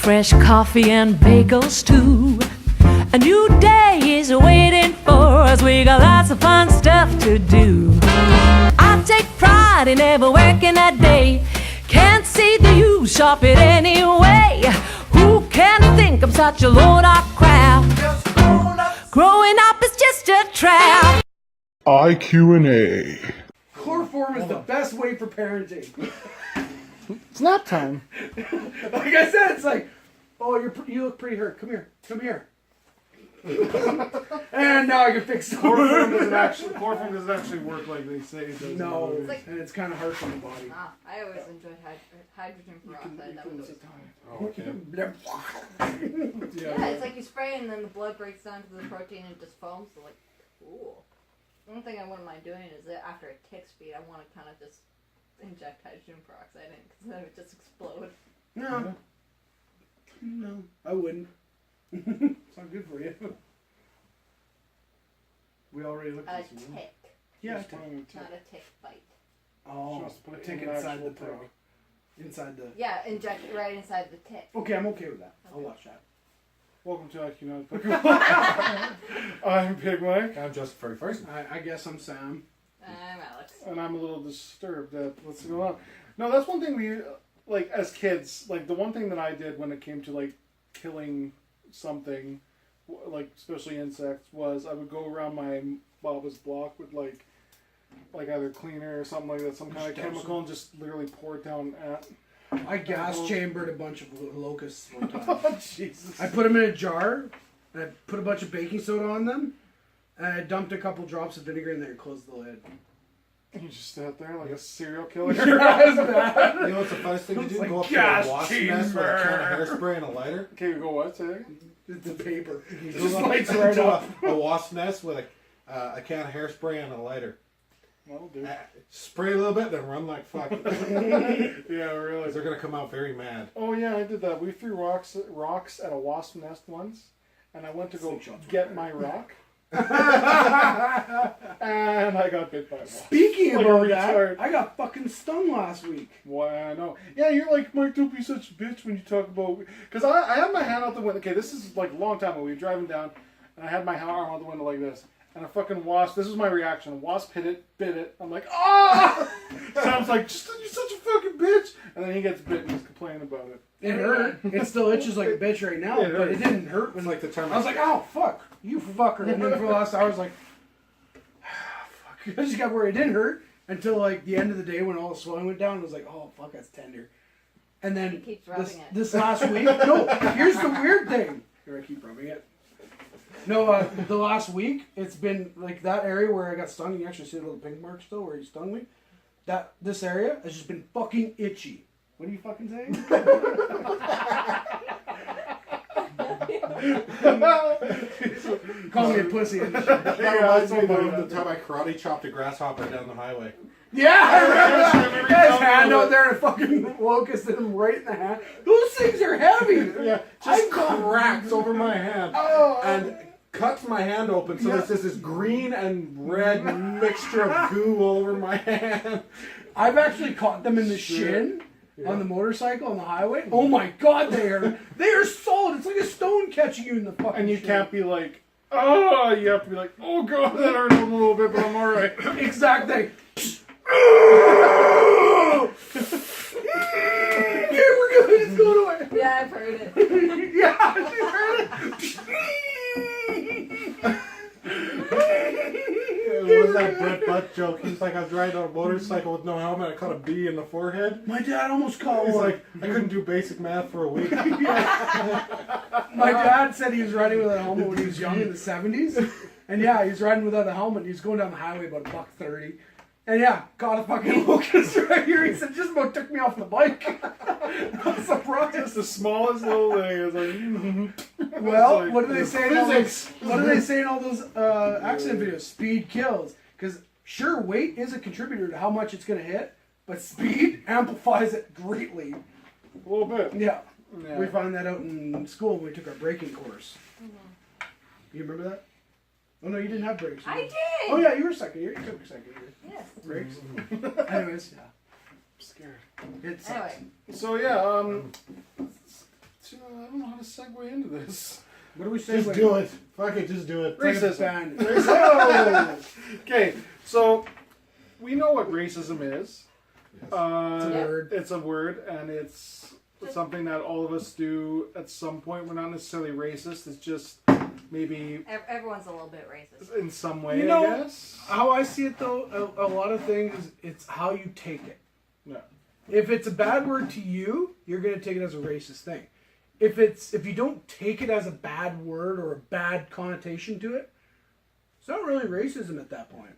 fresh coffee and bagels too. A new day is waiting for us, we got lots of fun stuff to do. I take pride in never working a day, can't see the use, shop it anyway. Who can think I'm such a low-down crowd? Growing up is just a trap. IQ&A. Chloroform is the best way for parenting. It's nap time. Like I said, it's like, oh, you look pretty hurt. Come here. And now I can fix Chloroform doesn't actually work like they say it does. No, in the movies. and it's kind of harsh on the body. I always enjoyed hydrogen peroxide. That was always Oh, okay. yeah, it's like you spray and then the blood breaks down to the protein and just foams. So like, cool. One thing I wouldn't mind doing is that after a tick speed, I want to kind of just inject hydrogen peroxide in because then it would just explode. No, I wouldn't. It's not good for you. We already looked A at this one. tick, Yeah, Just one tick. not a tick bite. Oh, Just put a it tick in an inside the actual throat. tick. Inside the... Yeah, inject it right inside the tick. Okay, I'm okay with that. I'll watch that. Welcome to IQ I'm Big Mike. I'm just the very first. I guess I'm Sam. I'm Alex. And I'm a little disturbed at what's going on. No, that's one thing we, like, as kids, like, the one thing that I did when it came to, like, killing something, like, especially insects, was I would go around my Baba's block with, like either cleaner or something like that, some kind of chemical, and just literally pour it down at... I gas chambered a bunch of locusts one time. Oh, Jesus. I put them in a jar, and I put a bunch of baking soda on them, and I dumped a couple drops of vinegar in there and closed the lid. You just sat there like a serial killer. That was bad. You know what's the funnest thing to do? Like Go up to gas a wasp nest with a can chamber. of hairspray and a lighter. Okay, we go what? Say it? It's the paper. It Go just up lights right to up. a wasp nest with a can of hairspray and a lighter. That'll do. Spray a little bit, then run like fuck. Yeah, really. They're gonna come out very mad. Oh yeah, I did that. We threw rocks at a wasp nest once, and I went to go Slingshots were get my rock, and I got bit by a wasp. Speaking Like a about retard. that, I got fucking stung last week. Why I know. Yeah, you're like, Mike, don't be such a bitch when you talk about. Because I had my hand out the window. Okay, this is like a long time ago. We were driving down, and I had my arm out the window like this. And a fucking wasp, this was my reaction. A wasp hit it, bit it. I'm like, ah! Sam's like, you're such a fucking bitch. And then he gets bit and he's complaining about it. It hurt. It still itches like a bitch right now, It but it hurts. didn't hurt. It's like the term. I was like, oh, fuck. You fucker. And then for the last hour, I was like, fuck. I just got where it didn't hurt until like the end of the day when all the swelling went down. I was like, oh, fuck, that's tender. And He then keeps rubbing it. this last week, no, here's the weird thing. Here, I keep rubbing it. No, the last week, it's been like that area where I got stung, and you actually see the little pink mark still where he stung me. This area has just been fucking itchy. What are you fucking saying? Call me a pussy. And shit. That reminds me of the time I karate chopped a grasshopper down the highway. Yeah, I remember. He had his hand out there and a fucking locust hit him right in the hand. Those things are heavy. Yeah, just cracks over my hand and cuts my hand open. So there's this green and red mixture of goo all over my hand. I've actually caught them in the shin on the motorcycle on the highway. Oh my god, they are solid. It's like a stone catching you in the fucking And you shin. can't be like, oh, you have to be like, oh god, that hurt a little bit, but I'm alright. Exact thing. Yeah, we're good. It's going away. Yeah, I've heard it. Yeah, you heard What was that Brett Butt joke? He's like, I was riding on a motorcycle with no helmet. I caught a bee in the forehead. it. My dad almost caught He's one. like, I couldn't do basic math for a week. My dad said he was riding without a helmet when he was young in the 70s. And yeah, he was riding without a helmet. He was going down the highway about $1.30. And yeah, caught a fucking locust right here. He said, just about took me off the bike. I'm surprised. It's the smallest little thing. It's like, Well, like what do they say in all those, physics. what do they say in all those accident videos? Speed kills. Because sure, weight is a contributor to how much it's going to hit, but speed amplifies it greatly. a little bit. Yeah. Yeah. We found that out in school when we took our braking course. You remember that? Oh no, you didn't have brakes. I did. Oh yeah, you were second year. You took second year. Yes. Brakes. Anyways, yeah. I'm scared. It sucks. Anyway, So yeah, I don't know how to segue into this. What do we say? Just do it. Fuck it, just do it. Racism. Racism. Okay, so we know what racism is. It's a word. It's a word, and it's something that all of us do at some point. We're not necessarily racist. It's just maybe Everyone's a little bit racist. in some way, You know, I guess. How I see it though, a lot of things, it's how you take it. No. If it's a bad word to you, you're gonna take it as a racist thing. If you don't take it as a bad word or a bad connotation to it, it's not really racism at that point.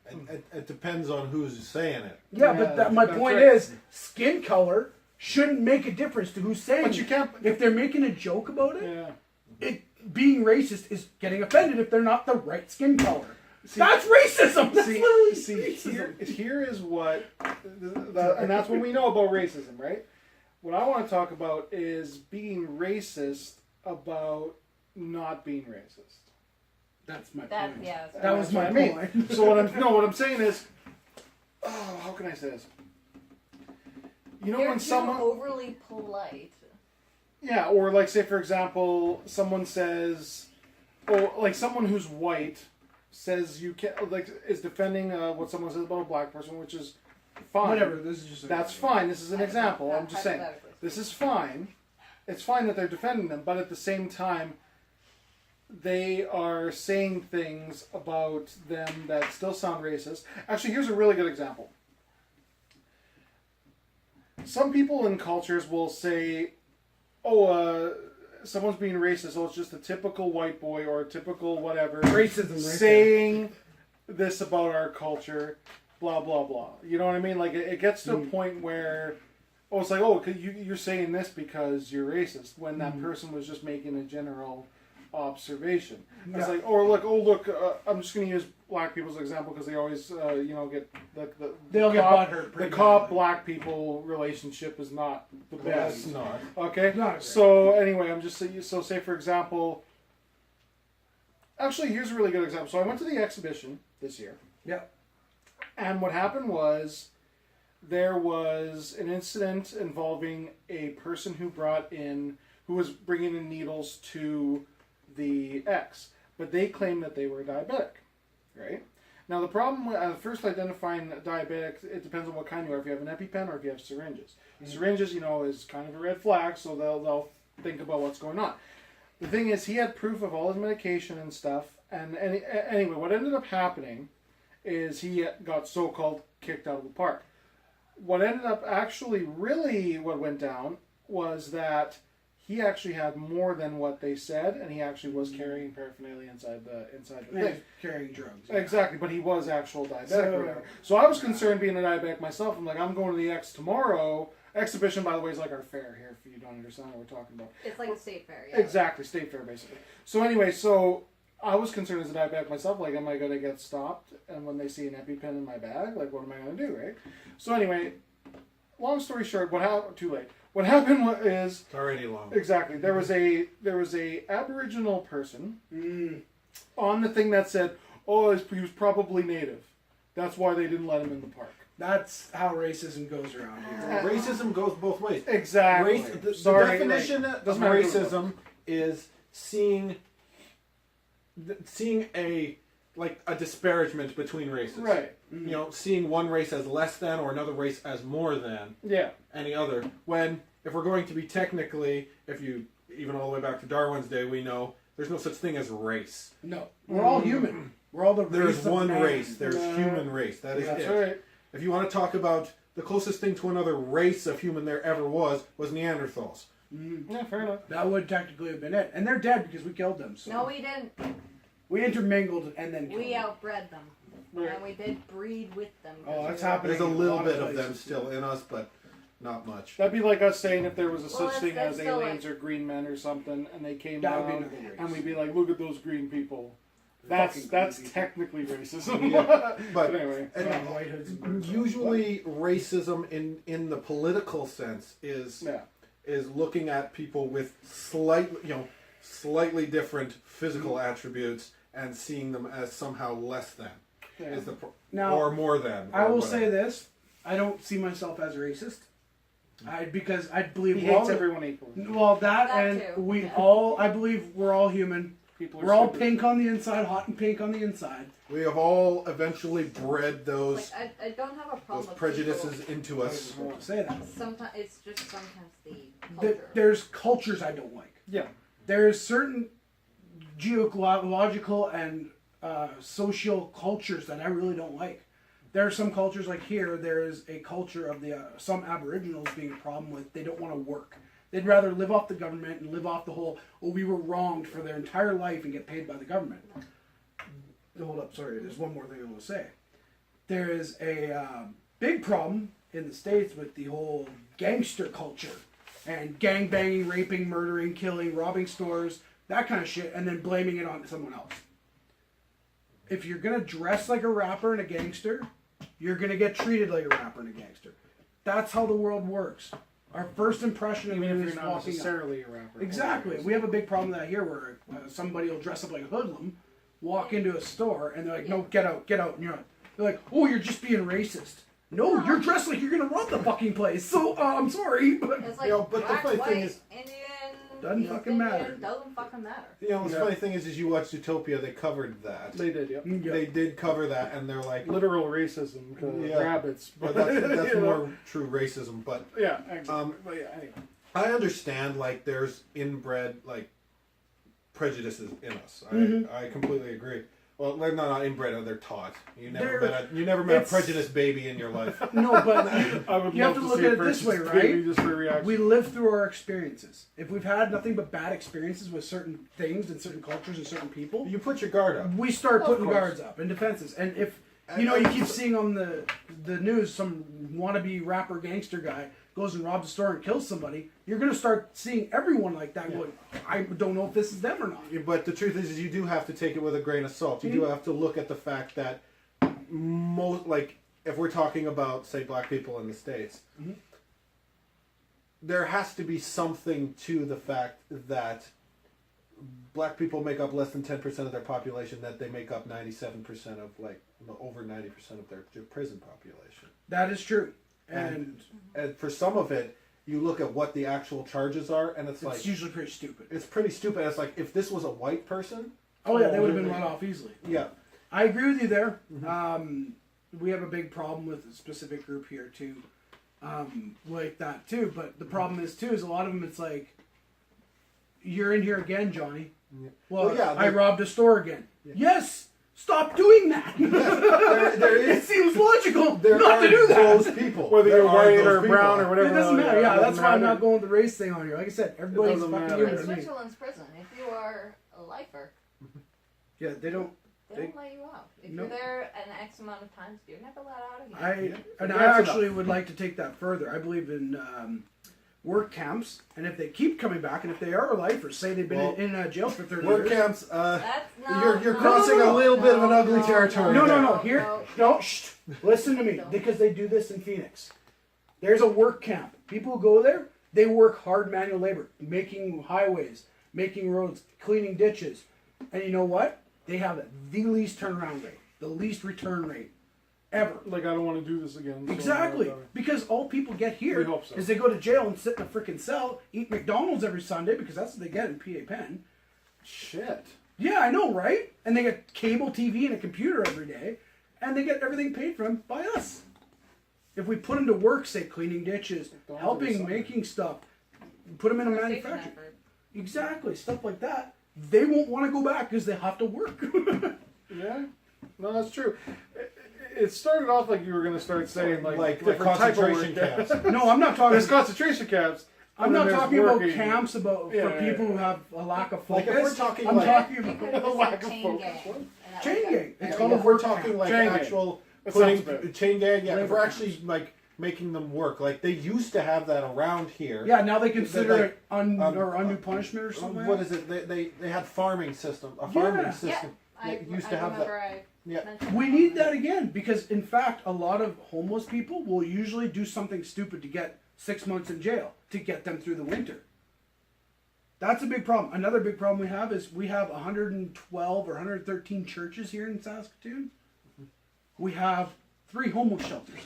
It depends on who's saying it. Yeah, Yeah, but my that's point right. is, skin color shouldn't make a difference to who's saying But you it. can't. If they're making a joke about it, Yeah. it being racist is getting offended if they're not the right skin color. That's racism. That's literally racism. Here is what, and that's what we know about racism, right? What I want to talk about is being racist about not being racist. That's my That point. yeah. That was my what I mean. point. So what I'm saying is, how can I say this? You know, You're when too someone, overly polite. yeah, or like say for example, someone says, or like someone who's white says you can't, like is defending what someone says about a black person, which is fine. Whatever. This is just. That's fine. This is an example. I'm just saying. Hypothetically. This is fine. It's fine that they're defending them, but at the same time, they are saying things about them that still sound racist. Actually, here's a really good example. Some people in cultures will say, someone's being racist, so it's just a typical white boy or a typical whatever Racism, right saying this about our culture, blah, blah, blah. You know what I mean? Like, it gets to a point where, it's like, you're saying this because you're racist, when that person was just making a general observation. It's Yeah. like, look, I'm just going to use black people as an example because they always, get They'll get butthurt the pretty cop badly. black people relationship is not the best. It's not. Okay. Not great. So anyway, I'm just saying. So say for example. Actually, here's a really good example. So I went to the exhibition this year, Yeah. and what happened was there was an incident involving a person who was bringing in needles to the X, but they claimed that they were diabetic, right? Now the problem with first identifying diabetic, it depends on what kind you are. If you have an EpiPen or if you have syringes. Syringes, is kind of a red flag, so they'll think about what's going on. The thing is, he had proof of all his medication and stuff, and anyway, what ended up happening is he got so-called kicked out of the park. What ended up actually what went down was that he actually had more than what they said, and he actually was carrying paraphernalia inside the And thing. he's carrying drugs. Exactly, but he was actual diabetic So- or whatever. So I was concerned being a diabetic myself. I'm like, I'm going to the X tomorrow. Exhibition, by the way, is like our fair here, if you don't understand what we're talking about. It's like a state fair. Yeah. Exactly, state fair, basically. So anyway, I was concerned as a diabetic myself, like, am I going to get stopped? And when they see an EpiPen in my bag, like, what am I going to do, right? So anyway, long story short, too late. What happened is, It's already long. exactly, there was a Aboriginal person on the thing that said, he was probably native. That's why they didn't let him in the park. That's how racism goes around here. Racism goes both ways. Exactly. The Sorry, definition like, of doesn't matter who it was. racism is seeing a disparagement between races. Right. Seeing one race as less than or another race as more than Yeah. any other. When, if we're going to be technically, even all the way back to Darwin's day, we know there's no such thing as race. No, we're all human. We're all the There's race of one man. race. There's human race. That is That's it. right. If you want to talk about the closest thing to another race of human there ever was Neanderthals. Yeah, fair enough. That would technically have been it, and they're dead because we killed them. So No, we didn't. we intermingled and then killed We them. outbred them, Right. and we did breed with them. 'cause Oh, that's we were- happening. There's a little lot bit of of them places. still in us, but not much. That'd be like us saying if there was a Well, such thing that's as still aliens or green men or something, and they came That would be down, another race. and we'd be like, look at those green people. That's Fucking that's green people. technically racism. Yeah, But but anyway, and Yeah, white hoods and birds. usually racism in the political sense is looking at people with slightly different physical attributes and seeing them as somehow less than yeah. is the Now, or more than. I or will whatever. say this: I don't see myself as racist. Because I believe He we're hates all, everyone equally. well, that That and too. we all, I believe we're all human. People are We're all stupid. pink on the inside, hot and pink on the inside. We have all eventually bred those Like, I don't have a problem with prejudices people. into I us. just want to say that. Sometimes it's just sometimes the culture. There's cultures I don't like. Yeah. There's certain geological and social cultures that I really don't like. There are some cultures like here. There is a culture of the some Aboriginals being a problem with. They don't want to work. They'd rather live off the government and live off the whole. Oh, we were wronged for their entire life and get paid by the government. Hold up, sorry. There's one more thing I want to say. There is a big problem in the States with the whole gangster culture and gang banging, raping, murdering, killing, robbing stores, that kind of shit, and then blaming it on someone else. If you're gonna dress like a rapper and a gangster, you're gonna get treated like a rapper and a gangster. That's how the world works. Our first impression of Even you if is you're not walking up. necessarily a rapper. Exactly. We have a big problem with that here, where somebody will dress up like a hoodlum, walk into a store, and they're like, "No, get out, get out!" And you're like, they're like, "Oh, you're just being racist." No, you're dressed like you're gonna rob the fucking place. So I'm sorry, but It's like You know, but the black, funny white, thing is- Indian. Doesn't East fucking Indian, matter. Doesn't fucking matter. You know, the Yeah. funny thing is you watch Zootopia, they covered that. They did, yeah. yeah. They did cover that, and they're like, Literal racism to Yeah. rabbits. but that's you know? more true racism. But Yeah, exactly. Um, But yeah, anyway. I understand, like, there's inbred, like, prejudices in us. Mm-hmm. I completely agree. Well, they're not inbred, they're taught. You never They're- met you never met a it's- prejudiced baby in your life. No, but I would you have love to look see at a it this way, purchase right? baby Just for reaction. we live through our experiences. If we've had nothing but bad experiences with certain things and certain cultures and certain people, You put your guard up. we start Of putting course. guards up and defenses. And if And- you know, you and- keep seeing on the news some wannabe rapper gangster guy goes and robs a store and kills somebody, you're gonna start seeing everyone like that going, I don't know if this is them or not. But the truth is you do have to take it with a grain of salt. You Mm-hmm. do have to look at the fact that most, like, if we're talking about, say, black people in the States, Mm-hmm. there has to be something to the fact that black people make up less than 10% of their population, that they make up 97% of, like, over 90% of their prison population. That is true. And And for some of it, you look at what the actual charges are, and it's it's like, usually pretty stupid. it's pretty stupid. It's like, if this was a white person, Oh yeah, they would have been let off easily. yeah. I agree with you there. Mm-hmm. We have a big problem with a specific group here too, like that too. But the problem is too is a lot of them. It's like, you're in here again, Johnny. Well, Well, yeah, I they- robbed a store again. Yes, stop doing that. There it is, seems logical there not are to do that. those people. Whether There you're are white those or people. brown or whatever. It doesn't matter. it Yeah, doesn't that's why I'm matter. not going with the race thing on here. Like I said, everybody's doesn't fucking matter. In human to me. Switzerland's prison, if you are a lifer, Yeah, they don't. they don't let you out. If Nope. you're there an X amount of times, you're never let out again. I That's actually would like to take that further. I believe in work camps, and if they keep coming back, and if they are lifers, say they've been Well, in jail for 30 Work years. camps, That's no, you're no, crossing no, a little bit of an no, ugly no, territory. No, no, there. no. Here, No. don't. Shh. Listen to me, Don't. because they do this in Phoenix. There's a work camp. People who go there, they work hard manual labor, making highways, making roads, cleaning ditches, and you know what? They have the least turnaround rate, the least return rate ever. Like, I don't want to do this again. so Exactly, I'm not- because all people get here We hope so. is they go to jail and sit in a freaking cell, eat McDonald's every Sunday because that's what they get in PA Penn. Shit. Yeah, I know, right? And they get cable TV and a computer every day, and they get everything paid for them by us. If we put them to work, say cleaning ditches, McDonald's helping, every Sunday. making stuff, put them in a Conversation manufacturing, effort. exactly, stuff like that, they won't want to go back because they have to work. Yeah, no, that's true. It started off like you were going to start saying like different type of concentration work. camps. No, I'm not talking. There's concentration camps. I'm and not then there's talking about working. camps about Yeah, for yeah, people yeah. who have a lack of Like, focus. if we're talking I'm like- talking You about could have just Lack said of chain focus. gang. And that chain would gang. go- It's there called you a go. If we're work talking camp. like Chain gang. actual That putting sounds better. chain gang, yeah. If Labor we're camps. actually like making them work, like they used to have that around here. Yeah, now they consider like, it or undue punishment or something. What is it? They had farming system, a farming Yeah. system. Yeah, that used to have that. remember I Yeah. mentioned We that. need that again because, in fact, a lot of homeless people will usually do something stupid to get 6 months in jail to get them through the winter. That's a big problem. Another big problem we have is we have 112 or 113 churches here in Saskatoon. We have 3 homeless shelters.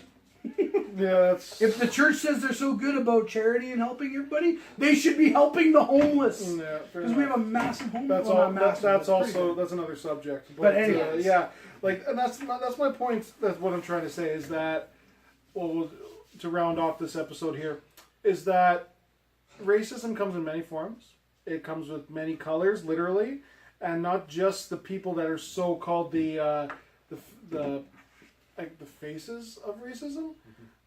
Yeah, that's. If the church says they're so good about charity and helping everybody, they should be helping the homeless. Yeah, fair Because we enough. have a massive homeless. That's well, all. not That's massive, but pretty also good. that's another subject. But anyways. yeah, like, and that's my point. That's what I'm trying to say is that, well, to round off this episode here, is that racism comes in many forms. It comes with many colors, literally, and not just the people that are so called the like the faces of racism.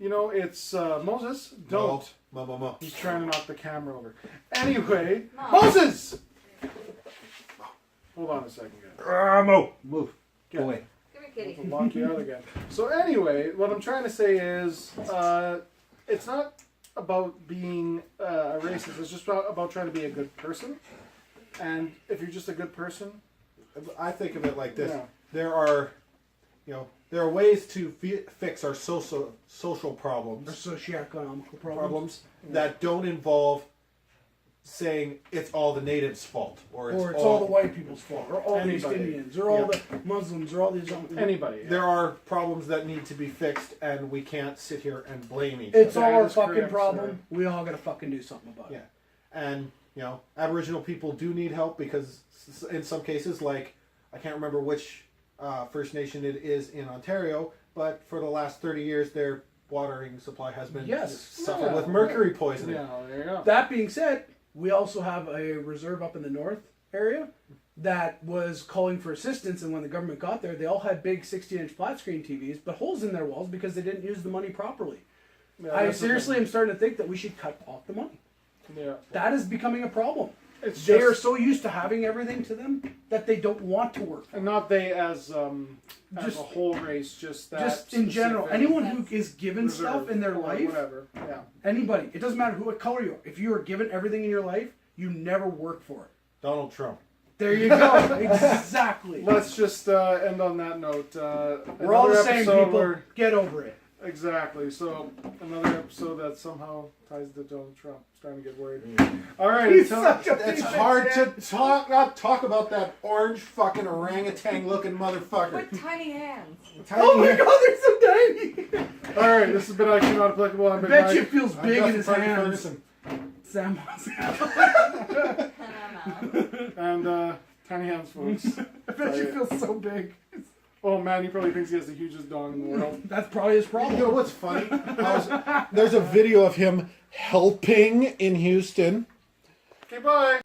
You know, it's Moses. Don't. Mo. He's trying to knock the camera over. Anyway, Mom. Moses! Hold on a second, guys. Mo. Move. Get away. Come here, kitty. I'll lock you out again. So anyway, what I'm trying to say is, it's not about being a racist. It's just about trying to be a good person. And if you're just a good person, I think of it like this: Yeah. there are ways to fix our social Or problems socioeconomical problems. that don't involve saying it's all the natives' fault or Or it's all the white people's fault. Or all the East Anybody. Indians. Or all Yeah. the Muslims. Or all these. anybody. There are problems that need to be fixed, and we can't sit here and blame each It's other. all That our is fucking correct, problem. sir. We all gotta fucking do something about it. Yeah, and Aboriginal people do need help because in some cases, like I can't remember which First Nation it is in Ontario, but for the last 30 years, their watering supply has been suffered Yeah. with mercury poisoning. Yeah, there you go. That being said, we also have a reserve up in the north area that was calling for assistance, and when the government got there, they all had big 16-inch flat screen TVs, but holes in their walls because they didn't use the money properly. Yeah, I that's the seriously thing. am starting to think that we should cut off the money. Yeah. That is becoming a problem. It's They are just- so used to having everything to them that they don't want to work. And not they as Just- a whole race, just that. Just in general, specific anyone who is given reserve stuff in their or life, whatever. Yeah. anybody, it doesn't matter what color you are. If you are given everything in your life, you never work for it. Donald Trump. There you go. Exactly. Let's just end on that note. We're all the Another same, episode people. where- Get over it. Exactly. So another episode that somehow ties to Donald Trump. Starting to get worried. All right. He's until- such a It's piece of hard shit. to not talk about that orange fucking orangutan looking motherfucker. With tiny hands. Oh my god, they're so tiny. All right. This has been IQ Not Applicable. I'm I Big bet Mike. you it feels I'm big in Justin his Parker hands. Ferguson. Sam. And Tiny Hands, folks. I bet you feel so big. Oh man, he probably thinks he has the hugest dong in the world. That's probably his You problem. know what's funny? There's a video of him helping in Houston. Okay, bye.